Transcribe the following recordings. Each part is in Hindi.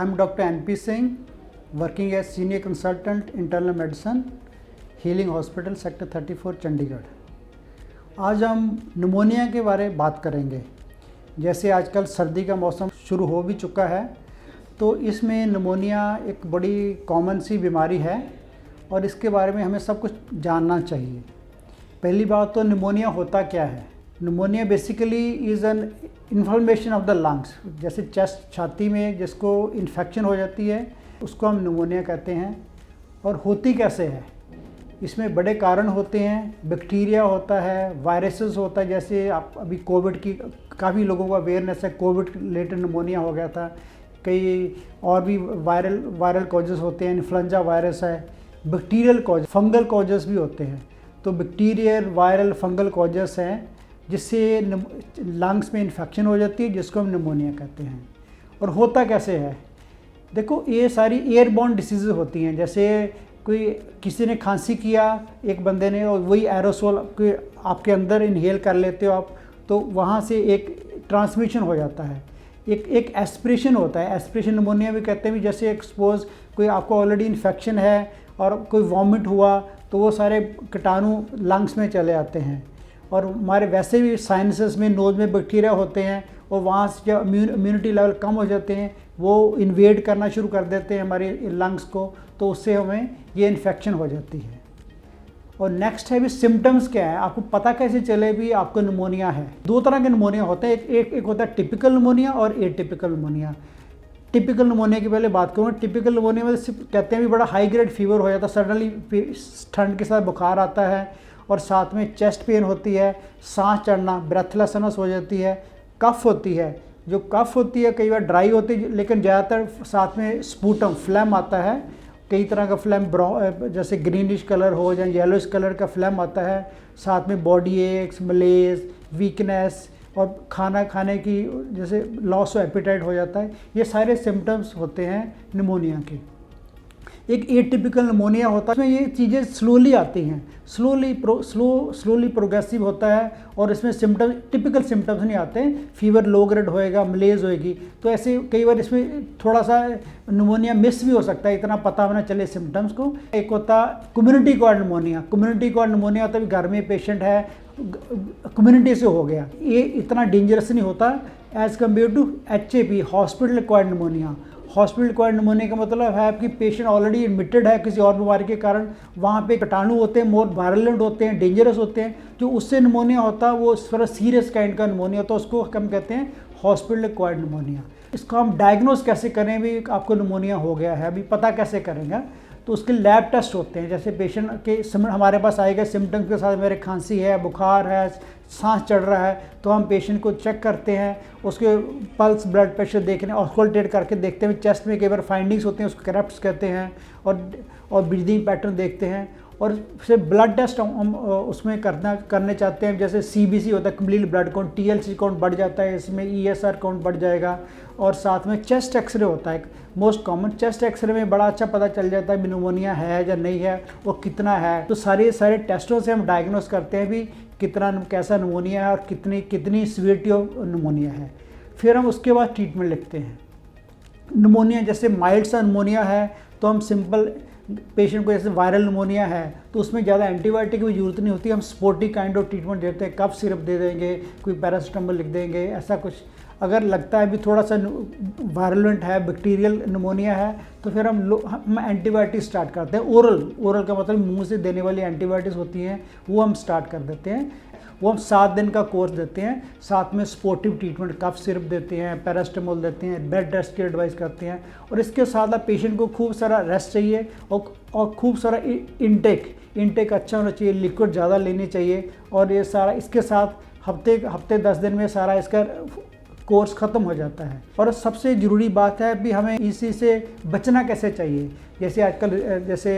am Dr. N.P. Singh, working as Senior Consultant Internal Medicine, healing hospital sector 34 Chandigarh. आज हम निमोनिया के बारे में बात करेंगे। जैसे आजकल सर्दी का मौसम शुरू हो भी चुका है, तो इसमें निमोनिया एक बड़ी कॉमन सी बीमारी है और इसके बारे में हमें सब कुछ जानना चाहिए। पहली बात तो निमोनिया होता क्या है। Pneumonia basically is an inflammation of the lungs. जैसे चेस्ट, छाती में जिसको इन्फेक्शन हो जाती है उसको हम निमोनिया कहते हैं। और होती कैसे है, इसमें बड़े कारण होते हैं। बैक्टीरिया होता है, वायरसेस होता है। जैसे आप अभी कोविड की काफ़ी लोगों को अवेयरनेस है, कोविड रिलेटेड निमोनिया हो गया था। कई और भी वायरल कॉजेज़ होते हैं, इन्फ्लुएंजा वायरस है। बैक्टीरियल कॉज, फंगल कॉजेज़ भी होते हैं। तो बैक्टीरियल, वायरल, फंगल कॉजेज़ हैं जिससे लंग्स में इन्फेक्शन हो जाती है, जिसको हम निमोनिया कहते हैं। और होता कैसे है, देखो ये सारी एयरबॉर्न डिसीज़ होती हैं। जैसे किसी ने खांसी किया एक बंदे ने, और वही एरोसोल आपके अंदर इनहेल कर लेते हो आप, तो वहाँ से एक ट्रांसमिशन हो जाता है। एक एस्पिरेशन होता है, एस्पिरेशन निमोनिया भी कहते हैं। जैसे सपोज कोई आपको ऑलरेडी इन्फेक्शन है और कोई वॉमिट हुआ तो वो सारे कीटाणु लंग्स में चले आते हैं। और हमारे वैसे भी साइनसेस में, नोज़ में बैक्टीरिया होते हैं और वहाँ से जब इम्यूनिटी लेवल कम हो जाते हैं वो इन्वेड करना शुरू कर देते हैं हमारे लंग्स को, तो उससे हमें ये इन्फेक्शन हो जाती है। और नेक्स्ट है भी सिम्टम्स क्या है, आपको पता कैसे चले भी आपको निमोनिया है। दो तरह के निमोनिया होते हैं, एक होता है टिपिकल निमोनिया और एटिपिकल निमोनिया। टिपिकल निमोनिया की पहले बात करूँगा। टिपिकल निमोनिया में कहते हैं भी बड़ा हाई ग्रेड फीवर हो जाता है, सडनली ठंड के साथ बुखार आता है और साथ में चेस्ट पेन होती है, सांस चढ़ना, ब्रेथलेसनेस हो जाती है, कफ होती है। जो कफ होती है कई बार ड्राई होती है, लेकिन ज़्यादातर साथ में स्पूटम, फ्लैम आता है। कई तरह का फ्लैम, जैसे ग्रीनिश कलर हो या येलोइश कलर का फ्लैम आता है। साथ में बॉडी एक्स, मलेज, वीकनेस और खाना खाने की जैसे लॉस ऑफ एपिटाइट हो जाता है। ये सारे सिम्टम्स होते हैं निमोनिया के। एक एटिपिकल निमोनिया होता है, इसमें ये चीज़ें स्लोली आती हैं, स्लोली प्रोग्रेसिव होता है और इसमें सिम्टम्स, टिपिकल सिम्टम्स नहीं आते हैं। फीवर लो ग्रेड होएगा, मलेज होएगी, तो ऐसे कई बार इसमें थोड़ा सा निमोनिया मिस भी हो सकता है, इतना पता ना चले सिम्टम्स को। एक होता community chord pneumonia. Community chord pneumonia होता है घर में पेशेंट है, कम्युनिटी से हो गया, ये इतना डेंजरस नहीं होता as compare to HAP, hospital acquired pneumonia. Hospital acquired pneumonia का मतलब है आपकी पेशेंट ऑलरेडी एडमिटेड है किसी और बीमारी के कारण, वहाँ पे कीटाणु होते हैं, मोर वायलेंट होते हैं, डेंजरस होते हैं। जो उससे निमोनिया होता है वो थोड़ा सीरियस काइंड का निमोनिया होता है, उसको हम कहते हैं हॉस्पिटल एक्वायर्ड निमोनिया। इसको हम डायग्नोस कैसे करें भी आपको निमोनिया हो गया है, अभी पता कैसे करेंगे, तो उसके लैब टेस्ट होते हैं। जैसे पेशेंट के हमारे पास आएगा सिम्टम्स के साथ, मेरे खांसी है, बुखार है, सांस चढ़ रहा है, तो हम पेशेंट को चेक करते हैं, उसके पल्स, ब्लड प्रेशर देखने, ऑस्कल्टेट करके देखते हैं। चेस्ट में कई बार फाइंडिंग्स होते हैं, उसको क्रेप्ट्स कहते हैं, और ब्रीदिंग पैटर्न देखते हैं। और फिर ब्लड टेस्ट हम उसमें करने चाहते हैं। जैसे CBC होता है, complete blood count, TLC count बढ़ जाता है, इसमें ESR काउंट बढ़ जाएगा। और साथ में चेस्ट एक्सरे होता है, मोस्ट कॉमन। चेस्ट एक्सरे में बड़ा अच्छा पता चल जाता है निमोनिया है या नहीं है और कितना है। तो सारे टेस्टों से हम डायग्नोस करते हैं भी कैसा निमोनिया है और कितनी सीवियरिटी ऑफ निमोनिया है। फिर हम उसके बाद ट्रीटमेंट लिखते हैं। निमोनिया जैसे माइल्ड सा निमोनिया है तो हम सिंपल पेशेंट को, जैसे वायरल निमोनिया है तो उसमें ज़्यादा एंटीबायोटिक की जरूरत नहीं होती, हम स्पोर्टिक काइंड ऑफ ट्रीटमेंट देते हैं, कफ सिरप दे देंगे, कोई पैरासिटामोल लिख देंगे, ऐसा कुछ। अगर लगता है भी थोड़ा सा वायरलेंट है, बैक्टीरियल निमोनिया है, तो फिर हम एंटीबायोटिक स्टार्ट करते हैं। ओरल का मतलब मुंह से देने वाली एंटीबायोटिक्स होती हैं, वो हम स्टार्ट कर देते हैं। वो हम 7 दिन का कोर्स देते हैं। साथ में स्पोर्टिव ट्रीटमेंट, कफ सिरप देते हैं, पैरासिटामोल देते हैं, बेड रेस्ट की एडवाइस करते हैं। और इसके साथ आप पेशेंट को खूब सारा रेस्ट चाहिए और खूब सारा इंटेक अच्छा होना चाहिए, लिक्विड ज़्यादा लेनी चाहिए। और ये सारा इसके साथ हफ्ते 10 दिन में सारा इसका कोर्स ख़त्म हो जाता है। और सबसे ज़रूरी बात है भी हमें इसी से बचना कैसे चाहिए। जैसे आजकल जैसे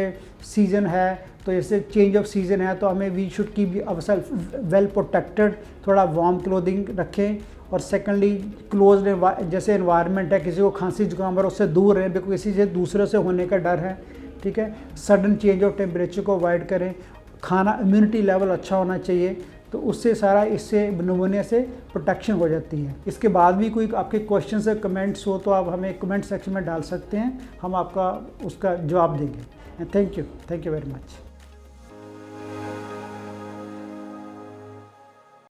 सीज़न है, तो जैसे चेंज ऑफ सीज़न है, तो हमें we should keep ourselves well protected, थोड़ा वार्म क्लोथिंग रखें। और सेकेंडली क्लोज जैसे एनवायरनमेंट है, किसी को खांसी जुकाम है उससे दूर रहें, बिल्कुल किसी से दूसरे से होने का डर है, ठीक है। सडन चेंज ऑफ टेम्परेचर को अवॉइड करें। खाना, इम्यूनिटी लेवल अच्छा होना चाहिए। तो उससे सारा इससे निमोनिया से प्रोटेक्शन हो जाती है। इसके बाद भी कोई आपके क्वेश्चन या कमेंट्स हो तो आप हमें कमेंट सेक्शन में डाल सकते हैं, हम आपका उसका जवाब देंगे। Thank you very much.